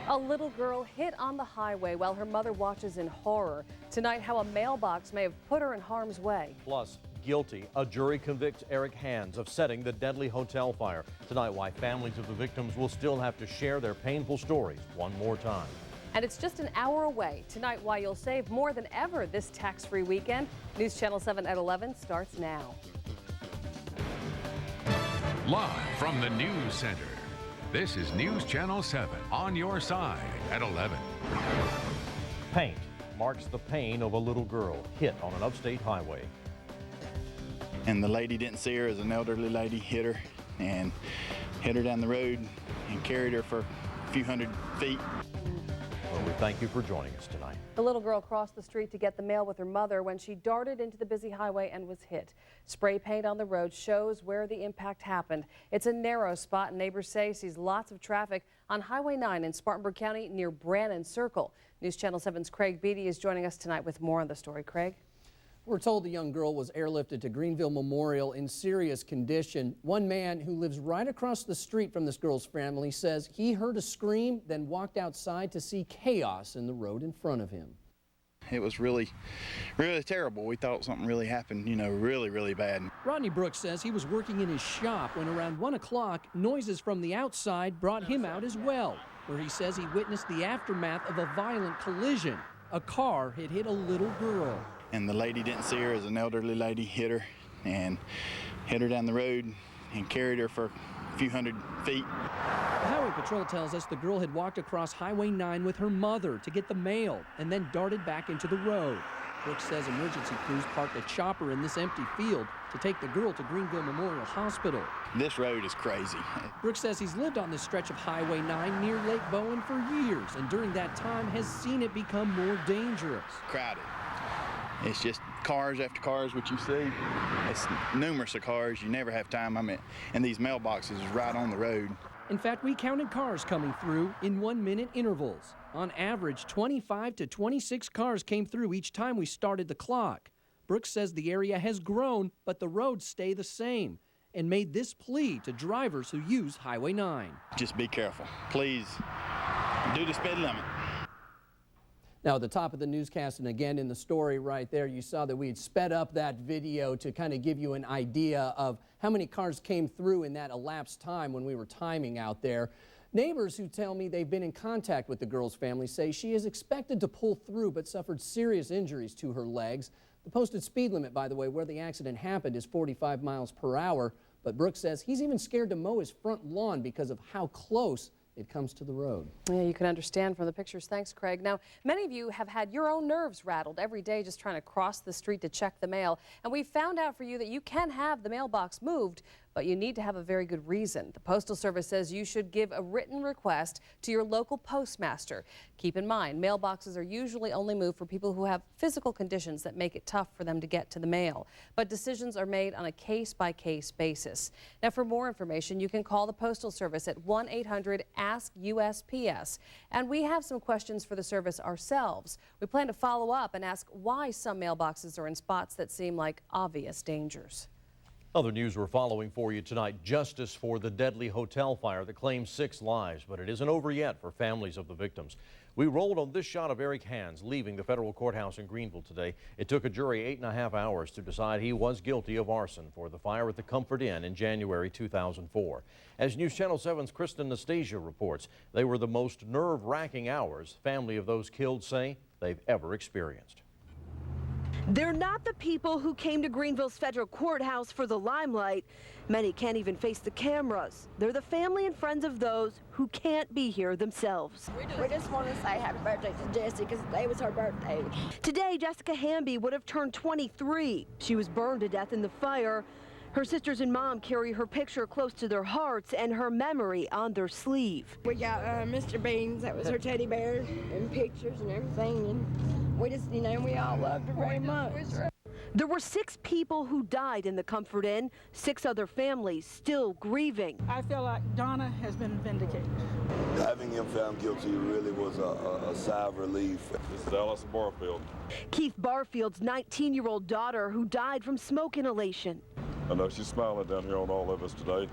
A little girl hit on the highway while her mother watches in horror. Tonight, how a mailbox may have put her in harm's way. Plus, guilty. A jury convicts Eric Hands of setting the deadly hotel fire. Tonight, why families of the victims will still have to share their painful stories one more time. And it's just an hour away. Tonight, why you'll save more than ever this tax-free weekend. News Channel 7 at 11 starts now. Live from the News Center, this is News Channel 7 on your side at 11. Paint marks the pain of a little girl hit on an upstate highway. And the lady didn't see her as an elderly lady hit her down the road and carried her for a few hundred feet. Well, we thank you for joining us tonight. The little girl crossed the street to get the mail with her mother when she darted into the busy highway and was hit. Spray paint on the road shows where the impact happened. It's a narrow spot, and neighbors say sees lots of traffic on Highway 9 in Spartanburg County near Brannan Circle. News Channel 7's Craig Beatty is joining us tonight with more on the story. Craig? We're told the young girl was airlifted to Greenville Memorial in serious condition. One man who lives right across the street from this girl's family says he heard a scream, then walked outside to see chaos in the road in front of him. It was really terrible. We thought something really happened, really bad. Rodney Brooks says he was working in his shop when around 1 o'clock, noises from the outside brought him out as well, where he says he witnessed the aftermath of a violent collision. A car had hit a little girl. And the lady didn't see her as an elderly lady hit her down the road and carried her for a few hundred feet. The Highway Patrol tells us the girl had walked across Highway 9 with her mother to get the mail and then darted back into the road. Brooks says emergency crews parked a chopper in this empty field to take the girl to Greenville Memorial Hospital. This road is crazy. Brooks says he's lived on this stretch of Highway 9 near Lake Bowen for years, and during that time has seen it become more dangerous. Crowded. It's just cars after cars, what you see. It's numerous of cars. You never have time. And these mailboxes is right on the road. In fact, we counted cars coming through in 1-minute intervals. On average, 25 to 26 cars came through each time we started the clock. Brooks says the area has grown, but the roads stay the same, and made this plea to drivers who use Highway 9. Just be careful. Please do the speed limit. Now, at the top of the newscast, and again in the story right there, you saw that we had sped up that video to kind of give you an idea of how many cars came through in that elapsed time when we were timing out there. Neighbors who tell me they've been in contact with the girl's family say she is expected to pull through but suffered serious injuries to her legs. The posted speed limit, by the way, where the accident happened is 45 miles per hour. But Brooks says he's even scared to mow his front lawn because of how close it comes to the road. Yeah, you can understand from the pictures. Thanks, Craig. Now, many of you have had your own nerves rattled every day just trying to cross the street to check the mail. And we found out for you that you can have the mailbox moved, but you need to have a very good reason. The Postal Service says you should give a written request to your local postmaster. Keep in mind, mailboxes are usually only moved for people who have physical conditions that make it tough for them to get to the mail. But decisions are made on a case-by-case basis. Now, for more information, you can call the Postal Service at 1-800-ASK-USPS. And we have some questions for the service ourselves. We plan to follow up and ask why some mailboxes are in spots that seem like obvious dangers. Other news we're following for you tonight, justice for the deadly hotel fire that claimed 6 lives, but it isn't over yet for families of the victims. We rolled on this shot of Eric Hands leaving the federal courthouse in Greenville today. It took a jury 8.5 hours to decide he was guilty of arson for the fire at the Comfort Inn in January 2004. As News Channel 7's Kristen Nastasia reports, they were the most nerve-wracking hours family of those killed say they've ever experienced. They're not the people who came to Greenville's federal courthouse for the limelight. Many can't even face the cameras. They're the family and friends of those who can't be here themselves. We just want to say happy birthday to Jessie because today was her birthday. Today, Jessica Hamby would have turned 23. She was burned to death in the fire. Her sisters and mom carry her picture close to their hearts and her memory on their sleeve. We got Mr. Beans, that was her teddy bear, and pictures and everything. And we just, we all loved her very much. There were 6 people who died in the Comfort Inn, 6 other families still grieving. I feel like Donna has been vindicated. Having him found guilty really was a sigh of relief. This is Alice Barfield. Keith Barfield's 19-year-old daughter who died from smoke inhalation. I know she's smiling down here on all of us today,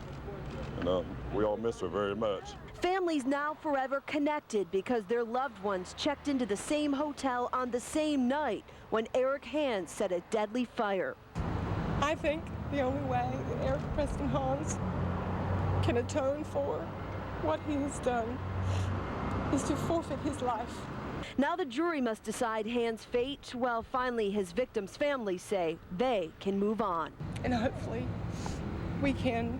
and we all miss her very much. Families now forever connected because their loved ones checked into the same hotel on the same night when Eric Hans set a deadly fire. I think the only way that Eric Preston Hans can atone for what he has done is to forfeit his life. Now the jury must decide Hans' fate, while finally his victims' families say they can move on. And hopefully we can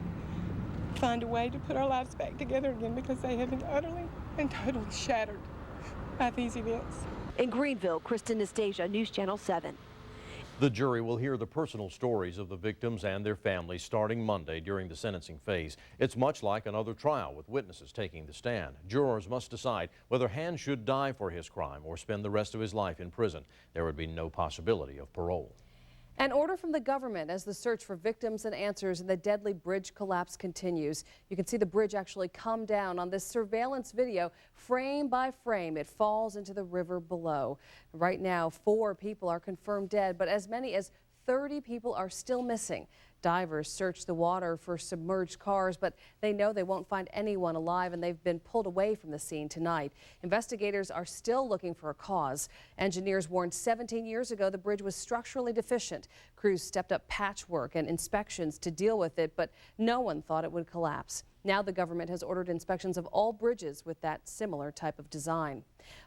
find a way to put our lives back together again, because they have been utterly and totally shattered by these events. In Greenville, Kristen Nastasia, News Channel 7. The jury will hear the personal stories of the victims and their families starting Monday during the sentencing phase. It's much like another trial with witnesses taking the stand. Jurors must decide whether Hans should die for his crime or spend the rest of his life in prison. There would be no possibility of parole. An order from the government as the search for victims and answers in the deadly bridge collapse continues. You can see the bridge actually come down on this surveillance video. Frame by frame, it falls into the river below. Right now, 4 people are confirmed dead, but as many as 30 people are still missing. Divers search the water for submerged cars, but they know they won't find anyone alive, and they've been pulled away from the scene tonight. Investigators are still looking for a cause. Engineers warned 17 years ago the bridge was structurally deficient. Crews stepped up patchwork and inspections to deal with it, but no one thought it would collapse. Now the government has ordered inspections of all bridges with that similar type of design.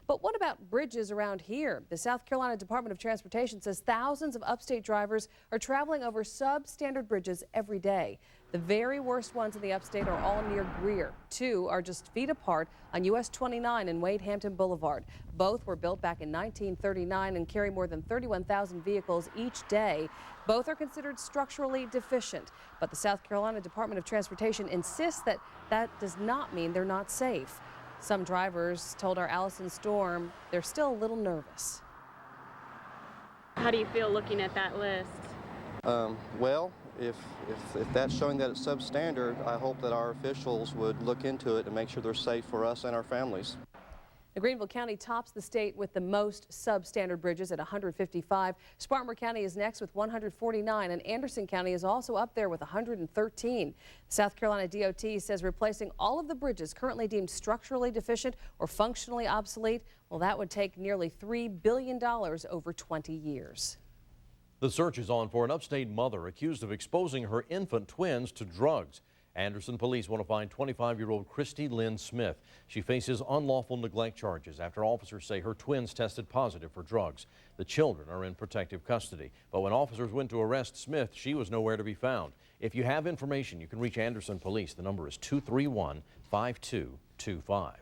But what about bridges around here? The South Carolina Department of Transportation says thousands of upstate drivers are traveling over substandard bridges every day. The very worst ones in the upstate are all near Greer. 2 are just feet apart on US 29 and Wade Hampton Boulevard. Both were built back in 1939 and carry more than 31,000 vehicles each day. Both are considered structurally deficient, but the South Carolina Department of Transportation insists that that does not mean they're not safe. Some drivers told our Allison Storm they're still a little nervous. How do you feel looking at that list? Well, if that's showing that it's substandard, I hope that our officials would look into it and make sure they're safe for us and our families. The Greenville County tops the state with the most substandard bridges at 155. Spartanburg County is next with 149, and Anderson County is also up there with 113. South Carolina DOT says replacing all of the bridges currently deemed structurally deficient or functionally obsolete, well, that would take nearly $3 billion over 20 years. The search is on for an upstate mother accused of exposing her infant twins to drugs. Anderson police want to find 25-year-old Christy Lynn Smith. She faces unlawful neglect charges after officers say her twins tested positive for drugs. The children are in protective custody, but when officers went to arrest Smith, she was nowhere to be found. If you have information, you can reach Anderson police. The number is 231-5225.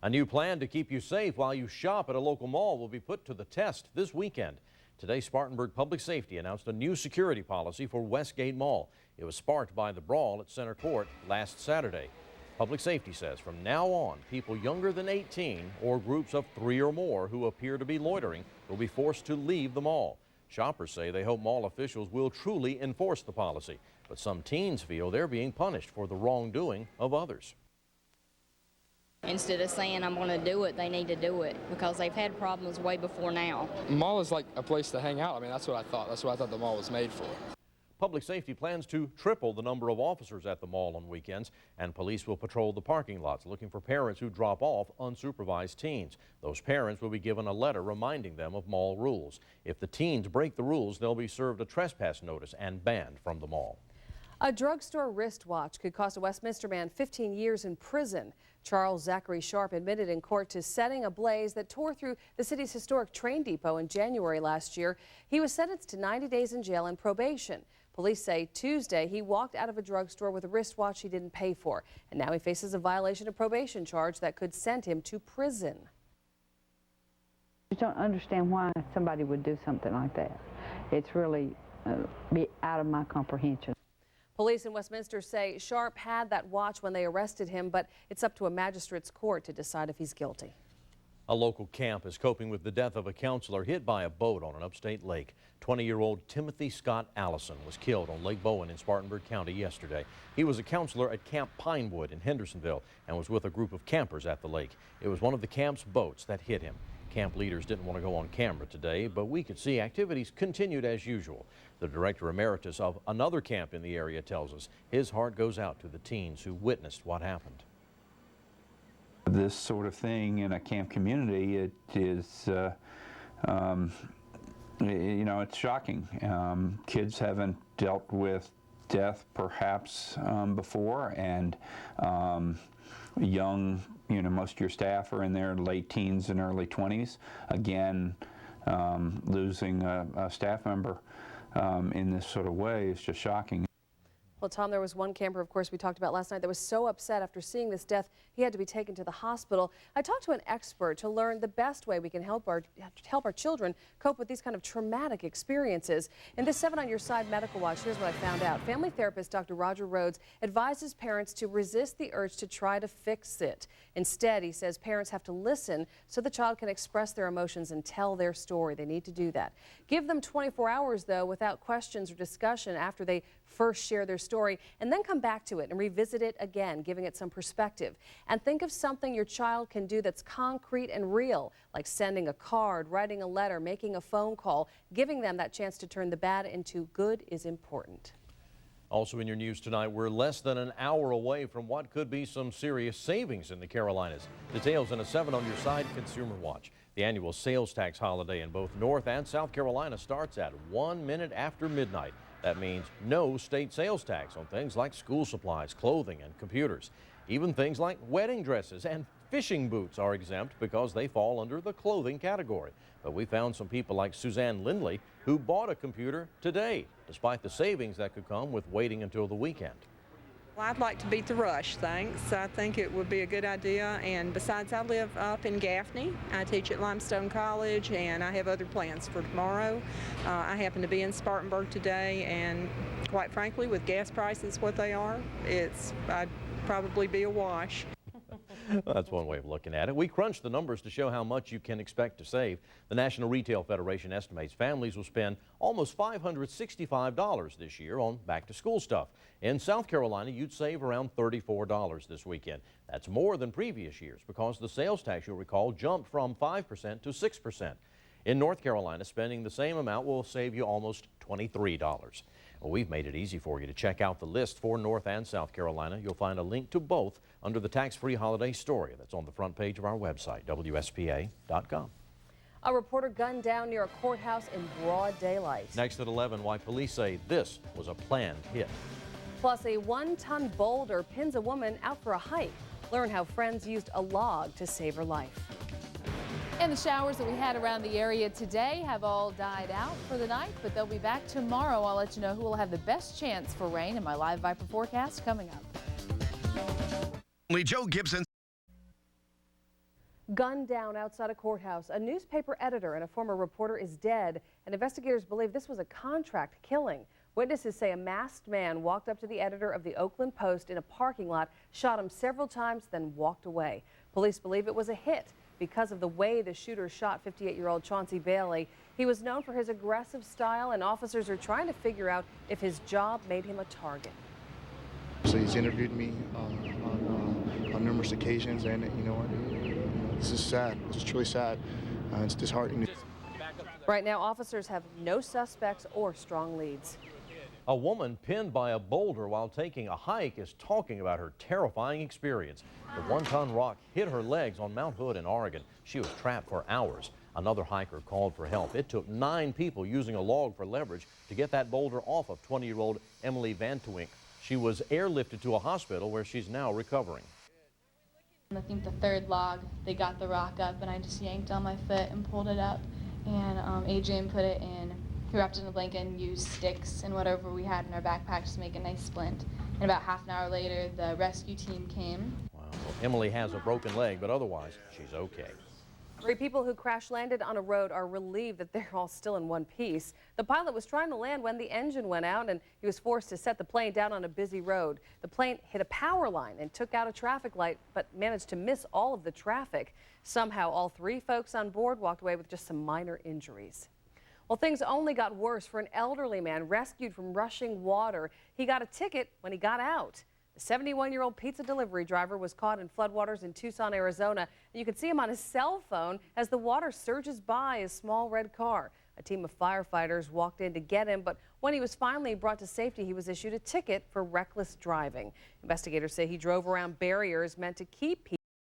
A new plan to keep you safe while you shop at a local mall will be put to the test this weekend. Today, Spartanburg Public Safety announced a new security policy for Westgate Mall. It was sparked by the brawl at Center Court last Saturday. Public Safety says from now on, people younger than 18 or groups of 3 or more who appear to be loitering will be forced to leave the mall. Shoppers say they hope mall officials will truly enforce the policy, but some teens feel they're being punished for the wrongdoing of others. Instead of saying I'm going to do it, they need to do it because they've had problems way before now. The mall is like a place to hang out. I mean, that's what I thought. That's what I thought the mall was made for. Public Safety plans to triple the number of officers at the mall on weekends, and police will patrol the parking lots looking for parents who drop off unsupervised teens. Those parents will be given a letter reminding them of mall rules. If the teens break the rules, they'll be served a trespass notice and banned from the mall. A drugstore wristwatch could cost a Westminster man 15 years in prison. Charles Zachary Sharp admitted in court to setting a blaze that tore through the city's historic train depot in January last year. He was sentenced to 90 days in jail and probation. Police say Tuesday he walked out of a drugstore with a wristwatch he didn't pay for, and now he faces a violation of probation charge that could send him to prison. I don't understand why somebody would do something like that. It's really be out of my comprehension. Police in Westminster say Sharp had that watch when they arrested him, but it's up to a magistrate's court to decide if he's guilty. A local camp is coping with the death of a counselor hit by a boat on an upstate lake. 20-year-old Timothy Scott Allison was killed on Lake Bowen in Spartanburg County yesterday. He was a counselor at Camp Pinewood in Hendersonville and was with a group of campers at the lake. It was one of the camp's boats that hit him. Camp leaders didn't want to go on camera today, but we could see activities continued as usual. The director emeritus of another camp in the area tells us his heart goes out to the teens who witnessed what happened. this sort of thing in a camp community, it is, you know, it's shocking. Kids haven't dealt with death perhaps before, and young, you know, most of your staff are in their late teens and early 20s. Again, losing a staff member in this sort of way is just shocking. Well, Tom, there was one camper, of course, we talked about last night that was so upset after seeing this death, he had to be taken to the hospital. I talked to an expert to learn the best way we can help our children cope with these kind of traumatic experiences. In this 7 on Your Side Medical Watch, here's what I found out. Family therapist Dr. Roger Rhodes advises parents to resist the urge to try to fix it. Instead, he says parents have to listen so the child can express their emotions and tell their story. They need to do that. Give them 24 hours, though, without questions or discussion after they first share their story, and then come back to it and revisit it again, giving it some perspective. And think of something your child can do that's concrete and real, like sending a card, writing a letter, making a phone call. Giving them that chance to turn the bad into good is important. Also in your news tonight, we're less than an hour away from what could be some serious savings in the Carolinas. Details in a 7 on Your Side Consumer Watch. The annual sales tax holiday in both North and South Carolina starts at 1 minute after midnight. That means no state sales tax on things like school supplies, clothing, and computers. Even things like wedding dresses and fishing boots are exempt because they fall under the clothing category. But we found some people like Suzanne Lindley who bought a computer today, despite the savings that could come with waiting until the weekend. Well, I'd like to beat the rush, thanks. I think it would be a good idea. And besides, I live up in Gaffney. I teach at Limestone College, and I have other plans for tomorrow. I happen to be in Spartanburg today, and quite frankly, with gas prices what they are, I'd probably be a wash. That's one way of looking at it. We crunched the numbers to show how much you can expect to save. The National Retail Federation estimates families will spend almost $565 this year on back-to-school stuff. In South Carolina, you'd save around $34 this weekend. That's more than previous years because the sales tax, you'll recall, jumped from 5% to 6%. In North Carolina, spending the same amount will save you almost $23. Well, we've made it easy for you to check out the list for North and South Carolina. You'll find a link to both under the tax-free holiday story that's on the front page of our website, WSPA.com. A reporter gunned down near a courthouse in broad daylight. Next at 11, why police say this was a planned hit. Plus, a 1-ton boulder pins a woman out for a hike. Learn how friends used a log to save her life. And the showers that we had around the area today have all died out for the night, but they'll be back tomorrow. I'll let you know who will have the best chance for rain in my live Viper forecast coming up. Joe Gibson. Gunned down outside a courthouse. A newspaper editor and a former reporter is dead, and investigators believe this was a contract killing. Witnesses say a masked man walked up to the editor of the Oakland Post in a parking lot, shot him several times, then walked away. Police believe it was a hit because of the way the shooter shot 58-year-old Chauncey Bailey. He was known for his aggressive style, and officers are trying to figure out if his job made him a target. So he's interviewed me on numerous occasions, and you know what? This is sad. This is truly sad. It's disheartening. Right now, officers have no suspects or strong leads. A woman pinned by a boulder while taking a hike is talking about her terrifying experience. The 1-ton rock hit her legs on Mount Hood in Oregon. She was trapped for hours. Another hiker called for help. It took 9 people using a log for leverage to get that boulder off of 20-year-old Emily Vantewink. She was airlifted to a hospital where she's now recovering. I think the 3rd log, they got the rock up, and I just yanked on my foot and pulled it up. And Adrian put it in. He wrapped it in a blanket and used sticks and whatever we had in our backpacks to make a nice splint. And about half an hour later, the rescue team came. Wow. Well, Emily has a broken leg, but otherwise, she's okay. 3 people who crash-landed on a road are relieved that they're all still in one piece. The pilot was trying to land when the engine went out, and he was forced to set the plane down on a busy road. The plane hit a power line and took out a traffic light, but managed to miss all of the traffic. Somehow, all 3 folks on board walked away with just some minor injuries. Well, things only got worse for an elderly man rescued from rushing water. He got a ticket when he got out. The 71-year-old pizza delivery driver was caught in floodwaters in Tucson, Arizona. And you can see him on his cell phone as the water surges by his small red car. A team of firefighters walked in to get him, but when he was finally brought to safety, he was issued a ticket for reckless driving. Investigators say he drove around barriers meant to keep people